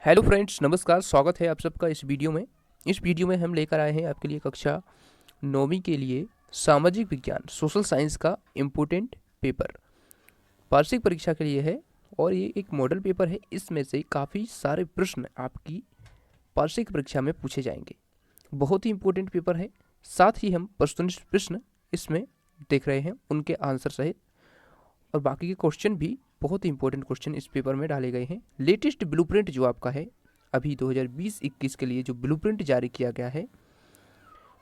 Hello friends, नमस्कार। स्वागत है आप सबका इस वीडियो में। इस वीडियो में हम लेकर आए हैं आपके लिए कक्षा 9वीं के लिए सामाजिक विज्ञान सोशल साइंस का इम्पोर्टेंट पेपर वार्षिक परीक्षा के लिए है। और ये एक मॉडल पेपर है। इसमें से काफ़ी सारे प्रश्न आपकी वार्षिक परीक्षा में पूछे जाएंगे। बहुत ही इम्पोर्टेंट पेपर है। साथ ही हम वस्तुनिष्ठ प्रश्न इसमें देख रहे हैं, उनके आंसर सहित, और बाकी के क्वेश्चन भी बहुत ही इंपॉर्टेंट क्वेश्चन इस पेपर में डाले गए हैं। लेटेस्ट ब्लूप्रिंट जो आपका है अभी 2020-21 के लिए जो ब्लूप्रिंट जारी किया गया है,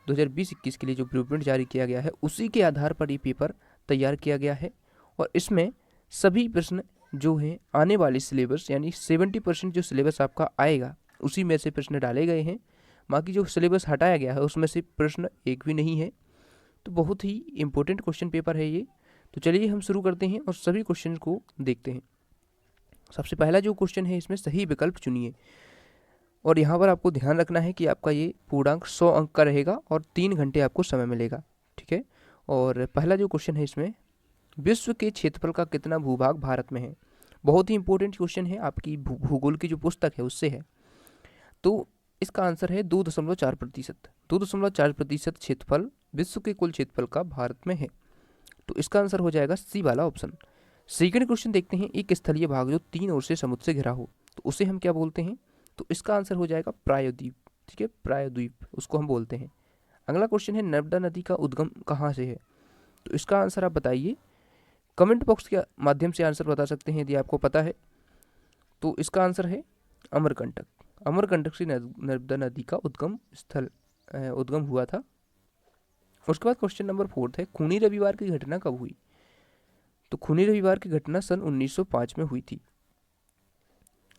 2020-21 के लिए जो ब्लूप्रिंट जारी किया गया है उसी के आधार पर ये पेपर तैयार किया गया है। और इसमें सभी प्रश्न जो हैं आने वाले सिलेबस यानी 70% जो सिलेबस आपका आएगा उसी में से प्रश्न डाले गए हैं। बाकी जो सिलेबस हटाया गया है उसमें से प्रश्न एक भी नहीं है। तो बहुत ही इम्पोर्टेंट क्वेश्चन पेपर है ये। तो चलिए हम शुरू करते हैं और सभी क्वेश्चन को देखते हैं। सबसे पहला जो क्वेश्चन है इसमें सही विकल्प चुनिए। और यहाँ पर आपको ध्यान रखना है कि आपका ये पूर्णांक 100 अंक का रहेगा और 3 घंटे आपको समय मिलेगा। ठीक है। और पहला जो क्वेश्चन है इसमें, विश्व के क्षेत्रफल का कितना भूभाग भारत में है। बहुत ही इंपॉर्टेंट क्वेश्चन है, आपकी भूगोल की जो पुस्तक है उससे है। तो इसका आंसर है 2.4%। 2.4% क्षेत्रफल विश्व के कुल क्षेत्रफल का भारत में है। तो इसका आंसर हो जाएगा सी वाला ऑप्शन। सेकंड क्वेश्चन देखते हैं, एक स्थलीय भाग जो 3 ओर से समुद्र से घिरा हो तो उसे हम क्या बोलते हैं। तो इसका आंसर हो जाएगा प्रायद्वीप। ठीक है, प्रायद्वीप उसको हम बोलते हैं। अगला क्वेश्चन है, नर्मदा नदी का उद्गम कहाँ से है। तो इसका आंसर आप बताइए। कमेंट बॉक्स के माध्यम से आंसर बता सकते हैं यदि आपको पता है। तो इसका आंसर है अमरकंटक। अमरकंटक से नर्मदा नदी का उद्गम हुआ था। उसके बाद क्वेश्चन नंबर 4 है, खूनी रविवार की घटना कब हुई। तो खूनी रविवार की घटना सन 1905 में हुई थी।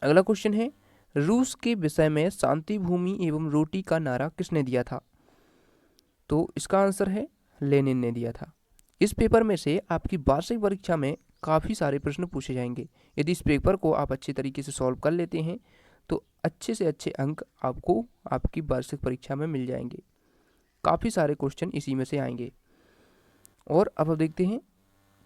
अगला क्वेश्चन है, रूस के विषय में शांति भूमि एवं रोटी का नारा किसने दिया था। तो इसका आंसर है लेनिन ने दिया था। इस पेपर में से आपकी वार्षिक परीक्षा में काफ़ी सारे प्रश्न पूछे जाएंगे। यदि इस पेपर को आप अच्छे तरीके से सॉल्व कर लेते हैं तो अच्छे से अच्छे अंक आपको आपकी वार्षिक परीक्षा में मिल जाएंगे। काफ़ी सारे क्वेश्चन इसी में से आएंगे। और अब देखते हैं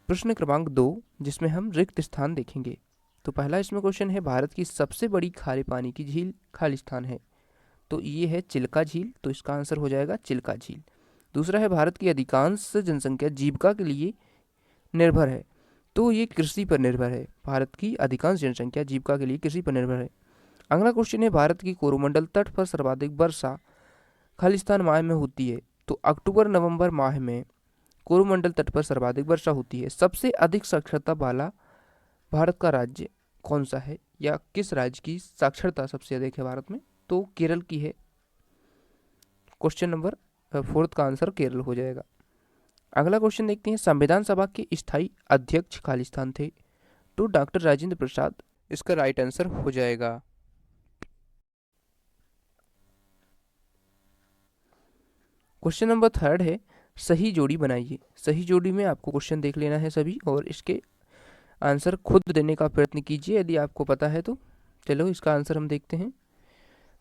प्रश्न क्रमांक 2, जिसमें हम रिक्त स्थान देखेंगे। तो पहला इसमें क्वेश्चन है, भारत की सबसे बड़ी खारे पानी की झील खालिस्तान है। तो ये है चिल्का झील। तो इसका आंसर हो जाएगा चिल्का झील। दूसरा है, भारत की अधिकांश जनसंख्या जीविका के लिए निर्भर है। तो ये कृषि पर निर्भर है। भारत की अधिकांश जनसंख्या जीविका के लिए कृषि पर निर्भर है। अगला क्वेश्चन है, भारत की कोरोमंडल तट पर सर्वाधिक वर्षा खालिस्तान माह में होती है। तो अक्टूबर नवंबर माह में कोरोमंडल तट पर सर्वाधिक वर्षा होती है। सबसे अधिक साक्षरता वाला भारत का राज्य कौन सा है, या किस राज्य की साक्षरता सबसे अधिक है भारत में। तो केरल की है। क्वेश्चन नंबर 4 का आंसर केरल हो जाएगा। अगला क्वेश्चन देखते हैं, संविधान सभा के स्थायी अध्यक्ष खालिस्तान थे। तो डॉक्टर राजेंद्र प्रसाद इसका राइट आंसर हो जाएगा। क्वेश्चन नंबर 3 है, सही जोड़ी बनाइए। सही जोड़ी में आपको क्वेश्चन देख लेना है सभी और इसके आंसर खुद देने का प्रयत्न कीजिए यदि आपको पता है तो। चलो इसका आंसर हम देखते हैं।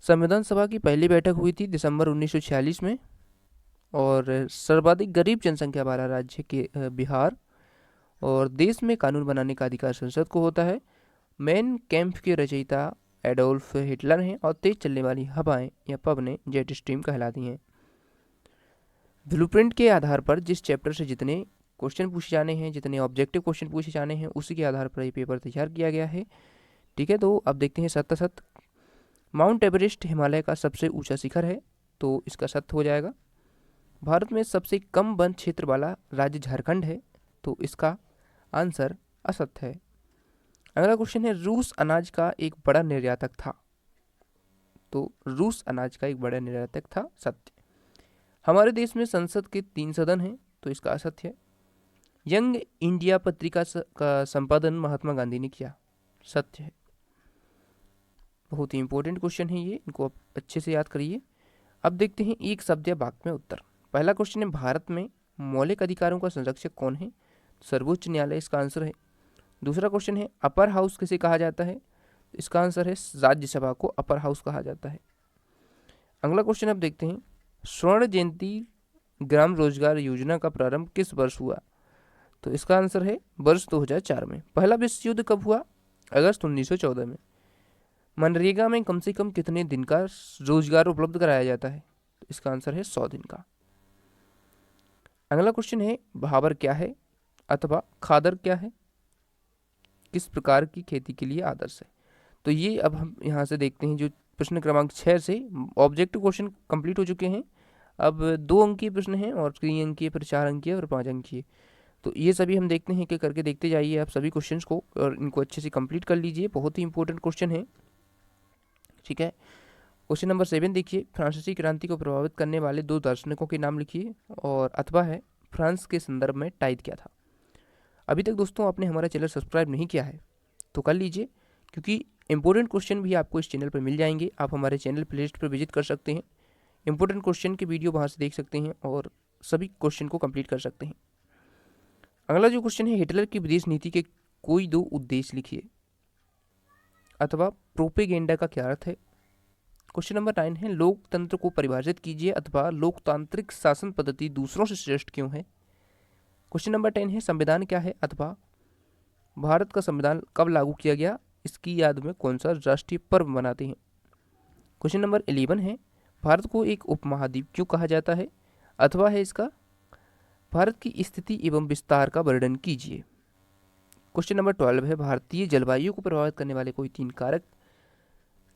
संविधान सभा की पहली बैठक हुई थी दिसंबर 1946 में। और सर्वाधिक गरीब जनसंख्या वाला राज्य के बिहार। और देश में कानून बनाने का अधिकार संसद को होता है। मैन कैंप के रचयिता एडोल्फ हिटलर हैं और तेज चलने वाली हवाएं या पवनें जेट स्ट्रीम कहलाती हैं। ब्लूप्रिंट के आधार पर जिस चैप्टर से जितने क्वेश्चन पूछे जाने हैं, जितने ऑब्जेक्टिव क्वेश्चन पूछे जाने हैं, उसी के आधार पर ये पेपर तैयार किया गया है। ठीक है, तो अब देखते हैं सत्य सत्य। माउंट एवरेस्ट हिमालय का सबसे ऊंचा शिखर है। तो इसका सत्य हो जाएगा। भारत में सबसे कम वन क्षेत्र वाला राज्य झारखंड है। तो इसका आंसर असत्य है। अगला क्वेश्चन है, रूस अनाज का एक बड़ा निर्यातक था। तो रूस अनाज का एक बड़ा निर्यातक था, सत्य। हमारे देश में संसद के 3 सदन हैं। तो इसका असत्य है। यंग इंडिया पत्रिका का संपादन महात्मा गांधी ने किया, सत्य है। बहुत ही इंपॉर्टेंट क्वेश्चन है ये, इनको आप अच्छे से याद करिए। अब देखते हैं एक शब्द या वाक्य में उत्तर। पहला क्वेश्चन है, भारत में मौलिक अधिकारों का संरक्षक कौन है। सर्वोच्च न्यायालय इसका आंसर है। दूसरा क्वेश्चन है, अपर हाउस किसे कहा जाता है। इसका आंसर है राज्यसभा को अपर हाउस कहा जाता है। अगला क्वेश्चन अब देखते हैं, स्वर्ण जयंती ग्राम रोजगार योजना का प्रारंभ किस वर्ष हुआ। तो इसका आंसर है वर्ष 2004 में। पहला विश्व युद्ध कब हुआ। अगस्त 1914 में। मनरेगा में कम से कम कितने दिन का रोजगार उपलब्ध कराया जाता है? तो इसका आंसर है 100 दिन का। अगला क्वेश्चन है भाबर क्या है अथवा खादर क्या है, किस प्रकार की खेती के लिए आदर्श है? तो ये अब हम यहाँ से देखते हैं, जो प्रश्न क्रमांक 6 से ऑब्जेक्टिव क्वेश्चन कंप्लीट हो चुके हैं। अब 2 अंकीय प्रश्न हैं और 3 अंकीय, फिर 4 अंकीय और 5 अंकीय। तो ये सभी हम देखते हैं कि करके देखते जाइए आप सभी क्वेश्चंस को, और इनको अच्छे से कंप्लीट कर लीजिए, बहुत ही इंपॉर्टेंट क्वेश्चन है। ठीक है, क्वेश्चन नंबर 7 देखिए, फ्रांसीसी क्रांति को प्रभावित करने वाले 2 दार्शनिकों के नाम लिखिए, और अथवा है फ्रांस के संदर्भ में टाइद क्या था? अभी तक दोस्तों आपने हमारा चैनल सब्सक्राइब नहीं किया है तो कर लीजिए, क्योंकि इंपॉर्टेंट क्वेश्चन भी आपको इस चैनल पर मिल जाएंगे। आप हमारे चैनल प्लेलिस्ट पर विजिट कर सकते हैं, इंपॉर्टेंट क्वेश्चन के वीडियो वहाँ से देख सकते हैं और सभी क्वेश्चन को कंप्लीट कर सकते हैं। अगला जो क्वेश्चन है, हिटलर की विदेश नीति के कोई 2 उद्देश्य लिखिए, अथवा प्रोपेगेंडा का क्या अर्थ है? क्वेश्चन नंबर 9 है, लोकतंत्र को परिभाषित कीजिए, अथवा लोकतांत्रिक शासन पद्धति दूसरों से श्रेष्ठ क्यों है? क्वेश्चन नंबर 10 है, संविधान क्या है, अथवा भारत का संविधान कब लागू किया गया, इसकी याद में कौन सा राष्ट्रीय पर्व मनाते हैं? क्वेश्चन नंबर 11 है, भारत को एक उपमहाद्वीप क्यों कहा जाता है, अथवा है इसका भारत की स्थिति एवं विस्तार का वर्णन कीजिए। क्वेश्चन नंबर 12 है, भारतीय जलवायु को प्रभावित करने वाले कोई 3 कारक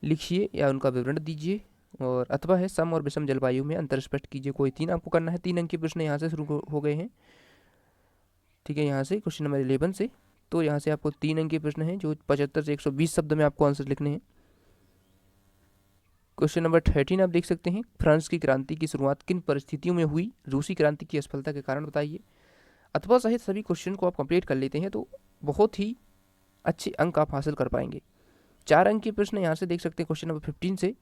लिखिए या उनका विवरण दीजिए, और अथवा है सम और विषम जलवायु में अंतर स्पष्ट कीजिए। कोई 3 आपको करना है। 3 अंक के प्रश्न यहाँ से शुरू हो गए हैं। ठीक है, यहाँ से क्वेश्चन नंबर 11 से, तो यहाँ से आपको 3 अंक के प्रश्न हैं जो 75 से 120 शब्द में आपको आंसर लिखने हैं। क्वेश्चन नंबर 13 आप देख सकते हैं, फ्रांस की क्रांति की शुरुआत किन परिस्थितियों में हुई, रूसी क्रांति की असफलता के कारण बताइए। अथवा सहित सभी क्वेश्चन को आप कंप्लीट कर लेते हैं तो बहुत ही अच्छे अंक आप हासिल कर पाएंगे। 4 अंक के प्रश्न यहाँ से देख सकते हैं। क्वेश्चन नंबर 15 से,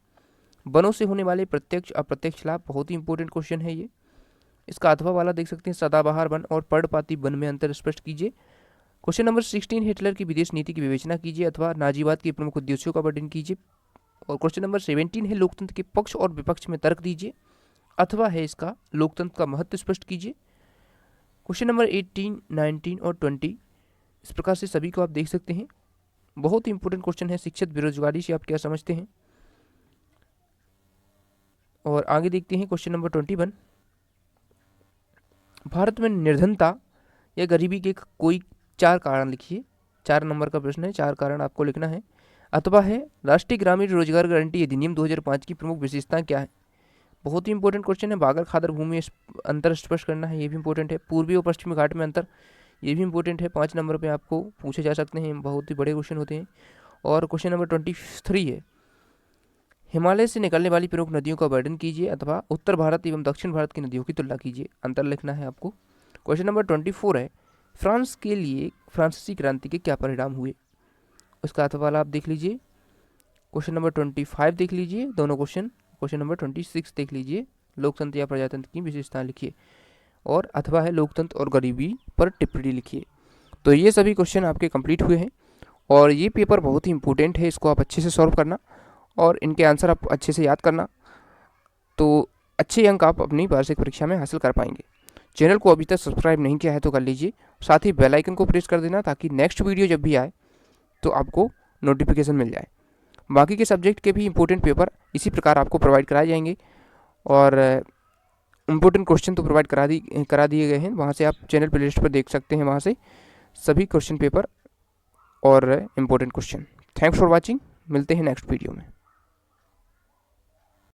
वनों से होने वाले प्रत्यक्ष अप्रत्यक्ष लाभ, बहुत ही इंपॉर्टेंट क्वेश्चन है ये। इसका अथवा वाला देख सकते हैं, सदाबहार वन और पर्णपाती वन में अंतर स्पष्ट कीजिए। क्वेश्चन नंबर 16, हिटलर की विदेश नीति की विवेचना कीजिए, अथवा नाजीवाद के प्रमुख उद्देश्यों का वर्णन कीजिए। और क्वेश्चन नंबर 17 है, लोकतंत्र के पक्ष और विपक्ष में तर्क दीजिए, अथवा है इसका लोकतंत्र का महत्व स्पष्ट कीजिए। क्वेश्चन नंबर 18, 19 और 20 इस प्रकार से सभी को आप देख सकते हैं। बहुत ही इंपॉर्टेंट क्वेश्चन है, शिक्षित बेरोजगारी से आप क्या समझते हैं। और आगे देखते हैं क्वेश्चन नंबर 21, भारत में निर्धनता या गरीबी के कोई 4 कारण लिखिए। 4 नंबर का प्रश्न है, 4 कारण आपको लिखना है। अथवा है राष्ट्रीय ग्रामीण रोजगार गारंटी अधिनियम 2005 की प्रमुख विशेषताएं क्या है? बहुत ही इंपॉर्टेंट क्वेश्चन है। बागर खादर भूमि अंतर स्पष्ट करना है, ये भी इंपॉर्टेंट है। पूर्वी और पश्चिमी घाट में अंतर, ये भी इंपॉर्टेंट है। 5 नंबर पे आपको पूछे जा सकते हैं, बहुत ही बड़े क्वेश्चन होते हैं। और क्वेश्चन नंबर 23 है, हिमालय से निकलने वाली प्रमुख नदियों का वर्णन कीजिए, अथवा उत्तर भारत एवं दक्षिण भारत की नदियों की तुलना कीजिए। अंतर लिखना है आपको। क्वेश्चन नंबर 24 है, फ्रांस के लिए फ्रांसीसी क्रांति के क्या परिणाम हुए, उसका अथवा वाला आप देख लीजिए। क्वेश्चन नंबर 25 देख लीजिए दोनों क्वेश्चन। क्वेश्चन नंबर 26 देख लीजिए, लोकतंत्र या प्रजातंत्र की विशेषताएं लिखिए, और अथवा है लोकतंत्र और गरीबी पर टिप्पणी लिखिए। तो ये सभी क्वेश्चन आपके कंप्लीट हुए हैं, और ये पेपर बहुत ही इंपॉर्टेंट है, इसको आप अच्छे से सॉल्व करना और इनके आंसर आप अच्छे से याद करना, तो अच्छे अंक आप अपनी वार्षिक परीक्षा में हासिल कर पाएंगे। चैनल को अभी तक सब्सक्राइब नहीं किया है तो कर लीजिए, साथ ही बेल आइकन को प्रेस कर देना ताकि नेक्स्ट वीडियो जब भी आए तो आपको नोटिफिकेशन मिल जाए। बाकी के सब्जेक्ट के भी इंपॉर्टेंट पेपर इसी प्रकार आपको प्रोवाइड कराए जाएंगे, और इंपॉर्टेंट क्वेश्चन तो प्रोवाइड करा दिए गए हैं, वहाँ से आप चैनल प्लेलिस्ट पर देख सकते हैं, वहाँ से सभी क्वेश्चन पेपर और important question. Thanks for watching, मिलते हैं नेक्स्ट वीडियो में।